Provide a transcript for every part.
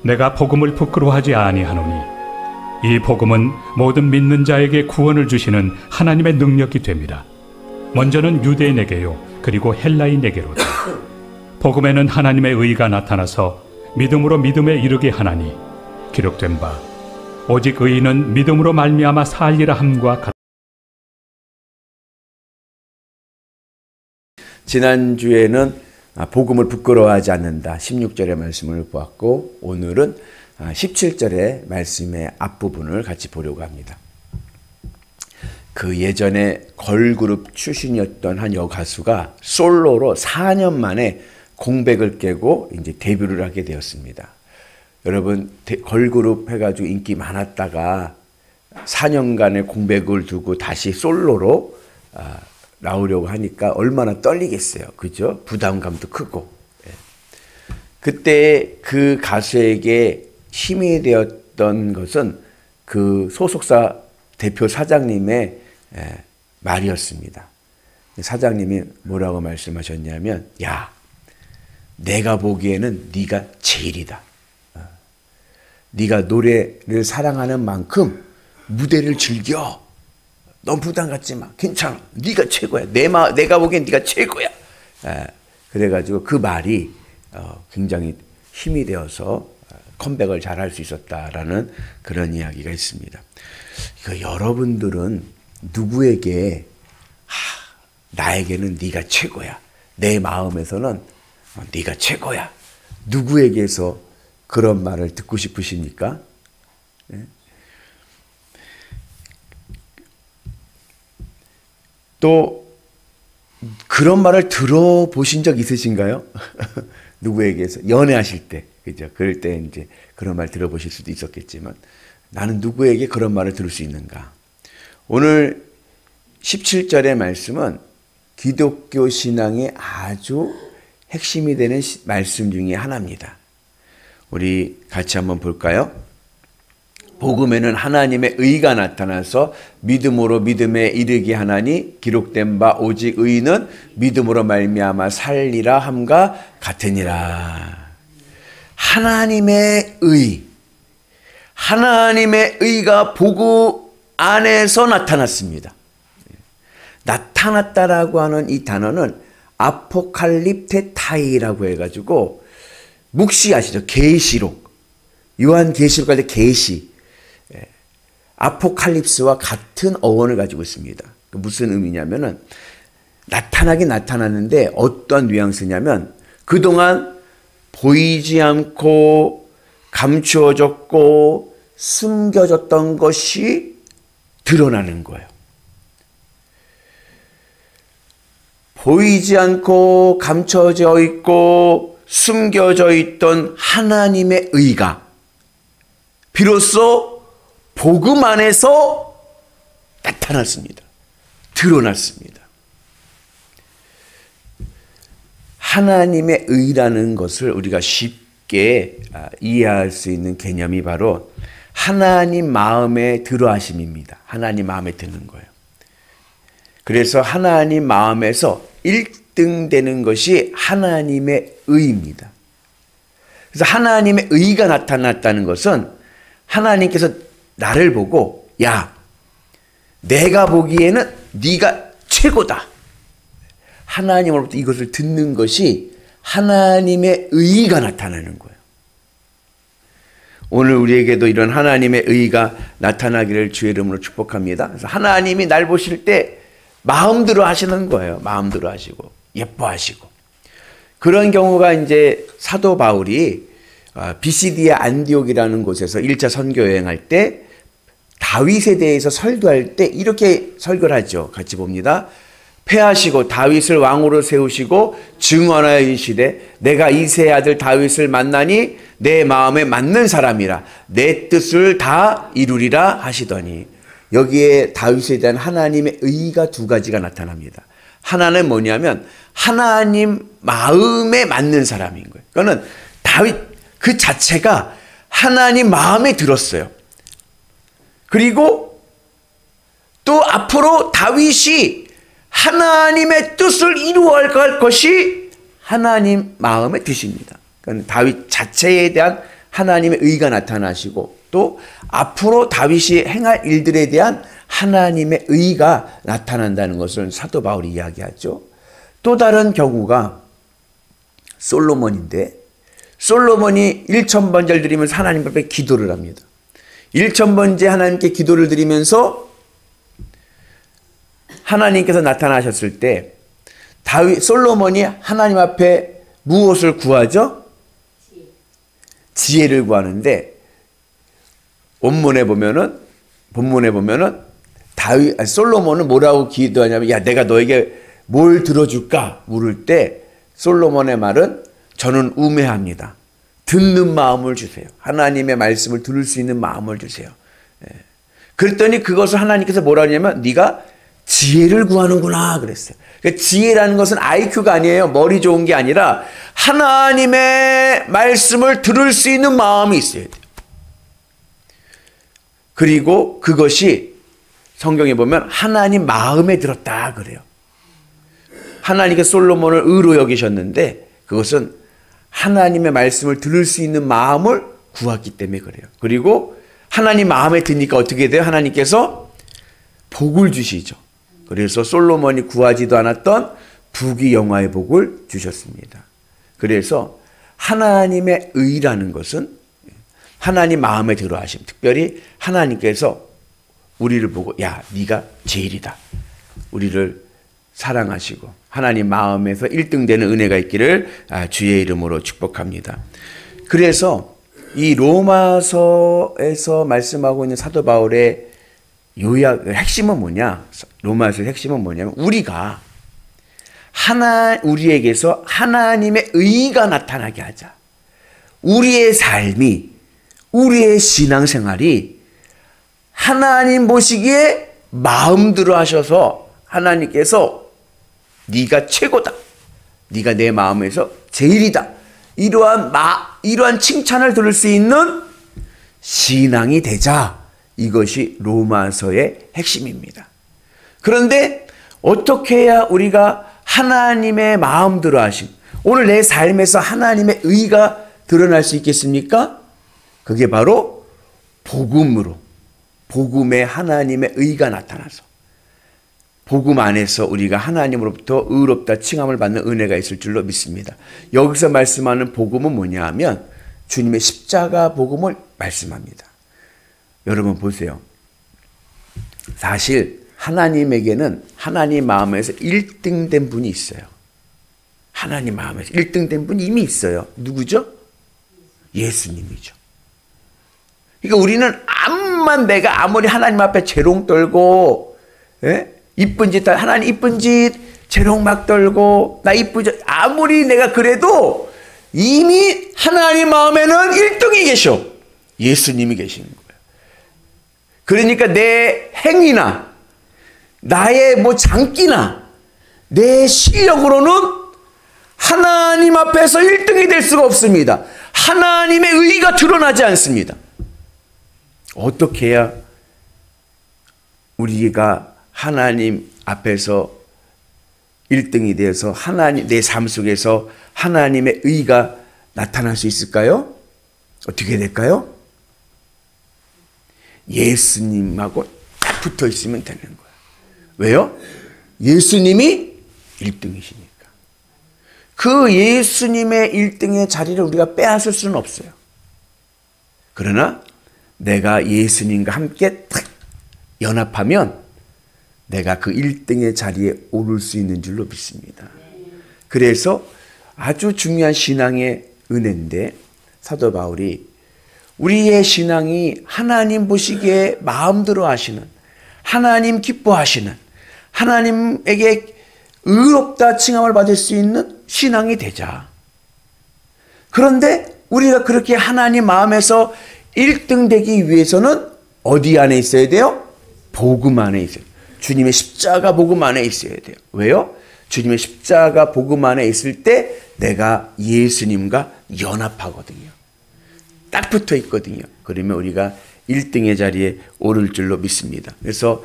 내가 복음을 부끄러워하지 아니하노니 이 복음은 모든 믿는 자에게 구원을 주시는 하나님의 능력이 됩니다. 먼저는 유대인에게요 그리고 헬라인에게로다. 복음에는 하나님의 의가 나타나서 믿음으로 믿음에 이르게 하나니 기록된 바 오직 의인은 믿음으로 말미암아 살리라 함과 같다. 지난주에는 복음을 부끄러워하지 않는다 16절의 말씀을 보았고, 오늘은 17절의 말씀의 앞부분을 같이 보려고 합니다. 그 예전에 걸그룹 출신이었던 한 여가수가 솔로로 4년 만에 공백을 깨고 이제 데뷔를 하게 되었습니다. 여러분, 걸그룹 해가지고 인기 많았다가 4년간의 공백을 두고 다시 솔로로 나오려고 하니까 얼마나 떨리겠어요. 그죠? 부담감도 크고. 그때 그 가수에게 힘이 되었던 것은 그 소속사 대표 사장님의 말이었습니다. 사장님이 뭐라고 말씀하셨냐면, 야, 내가 보기에는 네가 제일이다. 네가 노래를 사랑하는 만큼 무대를 즐겨. 너무 부담 갖지 마. 괜찮아. 네가 최고야. 내가 보기엔 네가 최고야. 그래가지고 그 말이 굉장히 힘이 되어서 컴백을 잘할 수 있었다라는 그런 이야기가 있습니다. 여러분들은 누구에게 나에게는 네가 최고야. 내 마음에서는 네가 최고야. 누구에게서 그런 말을 듣고 싶으십니까? 또 그런 말을 들어보신 적 있으신가요? 누구에게서 연애하실 때, 그죠? 그럴 때 이제 그런 말 들어보실 수도 있었겠지만, 나는 누구에게 그런 말을 들을 수 있는가? 오늘 17절의 말씀은 기독교 신앙의 아주 핵심이 되는 말씀 중에 하나입니다. 우리 같이 한번 볼까요? 복음에는 하나님의 의가 나타나서 믿음으로 믿음에 이르게 하나니 기록된 바 오직 의인은 믿음으로 말미암아 살리라 함과 같으니라. 하나님의 의, 하나님의 의가 복음 안에서 나타났습니다. 나타났다라고 하는 이 단어는 아포칼립테타이라고 해가지고, 묵시 아시죠? 계시록, 요한계시록 할 때 계시, 아포칼립스와 같은 어원을 가지고 있습니다. 무슨 의미냐면은 나타나긴 나타났는데 어떤 뉘앙스냐면, 그동안 보이지 않고 감추어졌고 숨겨졌던 것이 드러나는 거예요. 보이지 않고 감춰져 있고 숨겨져 있던 하나님의 의가 비로소 복음 안에서 나타났습니다. 드러났습니다. 하나님의 의라는 것을 우리가 쉽게 이해할 수 있는 개념이 바로 하나님 마음에 들어하심입니다. 하나님 마음에 드는 거예요. 그래서 하나님 마음에서 1등 되는 것이 하나님의 의입니다. 그래서 하나님의 의가 나타났다는 것은 하나님께서 나를 보고, 야, 내가 보기에는 네가 최고다. 하나님으로부터 이것을 듣는 것이 하나님의 의가 나타나는 거예요. 오늘 우리에게도 이런 하나님의 의가 나타나기를 주의 이름으로 축복합니다. 그래서 하나님이 날 보실 때 마음대로 하시는 거예요. 마음대로 하시고 예뻐하시고. 그런 경우가 이제 사도 바울이 비시디아 안디옥이라는 곳에서 1차 선교 여행할 때 다윗에 대해서 설교할 때 이렇게 설교를 하죠. 같이 봅니다. 패하시고 다윗을 왕으로 세우시고 증언하여 이르시되 내가 이새의 아들 다윗을 만나니 내 마음에 맞는 사람이라 내 뜻을 다 이루리라 하시더니, 여기에 다윗에 대한 하나님의 의가 두 가지가 나타납니다. 하나는 뭐냐면 하나님 마음에 맞는 사람인 거예요. 그거는 다윗 그 자체가 하나님 마음에 들었어요. 그리고 또 앞으로 다윗이 하나님의 뜻을 이루어갈 것이 하나님 마음에 드십니다. 그러니까 다윗 자체에 대한 하나님의 의가 나타나시고 또 앞으로 다윗이 행할 일들에 대한 하나님의 의가 나타난다는 것을 사도 바울이 이야기하죠. 또 다른 경우가 솔로몬인데 솔로몬이 1000번제를 드리면서 하나님 앞에 기도를 합니다. 1000번제 하나님께 기도를 드리면서 하나님께서 나타나셨을 때 솔로몬이 하나님 앞에 무엇을 구하죠? 지혜를 구하는데 본문에 보면은 솔로몬은 뭐라고 기도하냐면 야 내가 너에게 뭘 들어줄까 물을 때 솔로몬의 말은 저는 우매합니다. 듣는 마음을 주세요. 하나님의 말씀을 들을 수 있는 마음을 주세요. 그랬더니 그것을 하나님께서 뭐라 하냐면 네가 지혜를 구하는구나 그랬어요. 그러니까 지혜라는 것은 IQ가 아니에요. 머리 좋은 게 아니라 하나님의 말씀을 들을 수 있는 마음이 있어야 돼요. 그리고 그것이 성경에 보면 하나님 마음에 들었다 그래요. 하나님께서 솔로몬을 의로 여기셨는데 그것은 하나님의 말씀을 들을 수 있는 마음을 구했기 때문에 그래요. 그리고 하나님 마음에 드니까 어떻게 돼요? 하나님께서 복을 주시죠. 그래서 솔로몬이 구하지도 않았던 부귀영화의 복을 주셨습니다. 그래서 하나님의 의라는 것은 하나님 마음에 들어 하심. 특별히 하나님께서 우리를 보고 야 네가 제일이다. 우리를 사랑하시고 하나님 마음에서 1등 되는 은혜가 있기를 주의 이름으로 축복합니다. 그래서 이 로마서에서 말씀하고 있는 사도 바울의 핵심은 뭐냐? 로마서의 핵심은 뭐냐면 우리가 우리에게서 하나님의 의가 나타나게 하자. 우리의 삶이 우리의 신앙생활이 하나님 보시기에 마음대로 하셔서 하나님께서 네가 최고다. 네가 내 마음에서 제일이다. 이러한 칭찬을 들을 수 있는 신앙이 되자. 이것이 로마서의 핵심입니다. 그런데 어떻게 해야 우리가 하나님의 마음대로 하심, 오늘 내 삶에서 하나님의 의가 드러날 수 있겠습니까? 그게 바로 복음의 하나님의 의가 나타나서 복음 안에서 우리가 하나님으로부터 의롭다 칭함을 받는 은혜가 있을 줄로 믿습니다. 여기서 말씀하는 복음은 뭐냐 하면 주님의 십자가 복음을 말씀합니다. 여러분 보세요. 사실 하나님에게는 하나님 마음에서 1등 된 분이 있어요. 하나님 마음에서 1등 된 분이 이미 있어요. 누구죠? 예수님이죠. 그러니까 우리는 내가 아무리 하나님 앞에 재롱 떨고 이쁜 짓 하나님 이쁜 짓 재롱 막 떨고 나 이쁘죠 아무리 내가 그래도 이미 하나님 마음에는 1등이 계셔. 예수님이 계시는 거예요. 그러니까 내 행위나 나의 장기나 내 실력으로는 하나님 앞에서 1등이 될 수가 없습니다. 하나님의 의가 드러나지 않습니다. 어떻게 해야 우리가 하나님 앞에서 1등이 되어서 내 삶 속에서 하나님의 의가 나타날 수 있을까요? 어떻게 될까요? 예수님하고 딱 붙어 있으면 되는 거예요. 왜요? 예수님이 1등이시니까. 그 예수님의 1등의 자리를 우리가 빼앗을 수는 없어요. 그러나 내가 예수님과 함께 딱 연합하면 내가 그 1등의 자리에 오를 수 있는 줄로 믿습니다. 그래서 아주 중요한 신앙의 은혜인데 사도 바울이 우리의 신앙이 하나님 보시기에 마음대로 하시는, 하나님 기뻐하시는, 하나님에게 의롭다 칭함을 받을 수 있는 신앙이 되자. 그런데 우리가 그렇게 하나님 마음에서 1등 되기 위해서는 어디 안에 있어야 돼요? 복음 안에 있어요. 주님의 십자가 복음 안에 있어야 돼요. 왜요? 주님의 십자가 복음 안에 있을 때 내가 예수님과 연합하거든요. 딱 붙어 있거든요. 그러면 우리가 1등의 자리에 오를 줄로 믿습니다. 그래서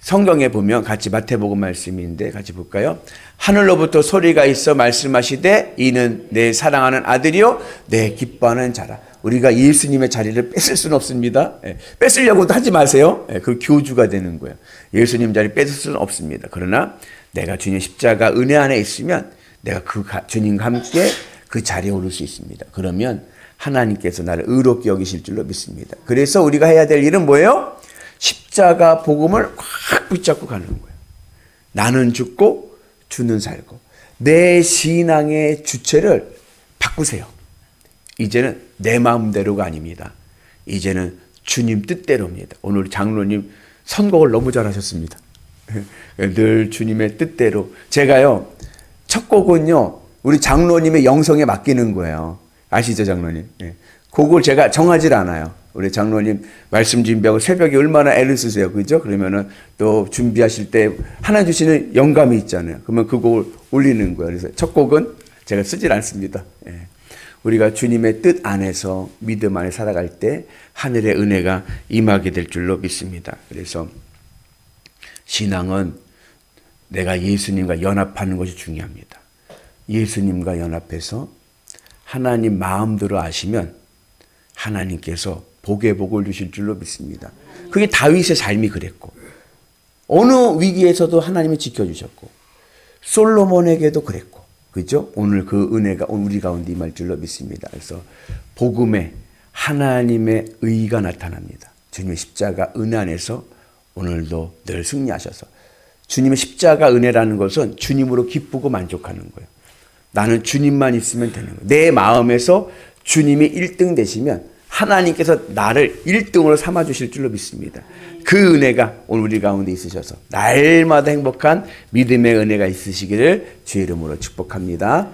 성경에 보면 같이 마태복음 말씀인데 같이 볼까요? 하늘로부터 소리가 있어 말씀하시되 이는 내 사랑하는 아들이요 내 기뻐하는 자라. 우리가 예수님의 자리를 뺏을 수는 없습니다. 뺏으려고도 하지 마세요. 그 교주가 되는 거예요. 예수님 자리 뺏을 수는 없습니다. 그러나 내가 주님 십자가 은혜 안에 있으면 내가 주님과 함께 그 자리에 오를 수 있습니다. 그러면 하나님께서 나를 의롭게 여기실 줄로 믿습니다. 그래서 우리가 해야 될 일은 뭐예요? 십자가 복음을 확 붙잡고 가는 거예요. 나는 죽고 주는 살고. 내 신앙의 주체를 바꾸세요. 이제는 내 마음대로가 아닙니다. 이제는 주님 뜻대로입니다. 오늘 장로님 선곡을 너무 잘하셨습니다. 늘 주님의 뜻대로. 제가요, 첫 곡은요, 우리 장로님의 영성에 맡기는 거예요. 아시죠, 장로님? 곡을 제가 정하질 않아요. 우리 장로님 말씀 준비하고 새벽에 얼마나 애를 쓰세요. 그죠? 그러면은 또 준비하실 때 하나 주시는 영감이 있잖아요. 그러면 그 곡을 올리는 거예요. 그래서 첫 곡은 제가 쓰질 않습니다. 우리가 주님의 뜻 안에서 믿음 안에 살아갈 때 하늘의 은혜가 임하게 될 줄로 믿습니다. 그래서 신앙은 내가 예수님과 연합하는 것이 중요합니다. 예수님과 연합해서 하나님 마음대로 아시면 하나님께서 복의 복을 주실 줄로 믿습니다. 그게 다윗의 삶이 그랬고 어느 위기에서도 하나님이 지켜주셨고 솔로몬에게도 그랬고 그죠? 오늘 그 은혜가 우리 가운데 임할 줄로 믿습니다. 그래서 복음에 하나님의 의가 나타납니다. 주님의 십자가 은혜 안에서 오늘도 늘 승리하셔서 주님의 십자가 은혜라는 것은 주님으로 기쁘고 만족하는 거예요. 나는 주님만 있으면 되는 거예요. 내 마음에서 주님이 1등 되시면 하나님께서 나를 1등으로 삼아주실 줄로 믿습니다. 그 은혜가 오늘 우리 가운데 있으셔서 날마다 행복한 믿음의 은혜가 있으시기를 주의 이름으로 축복합니다.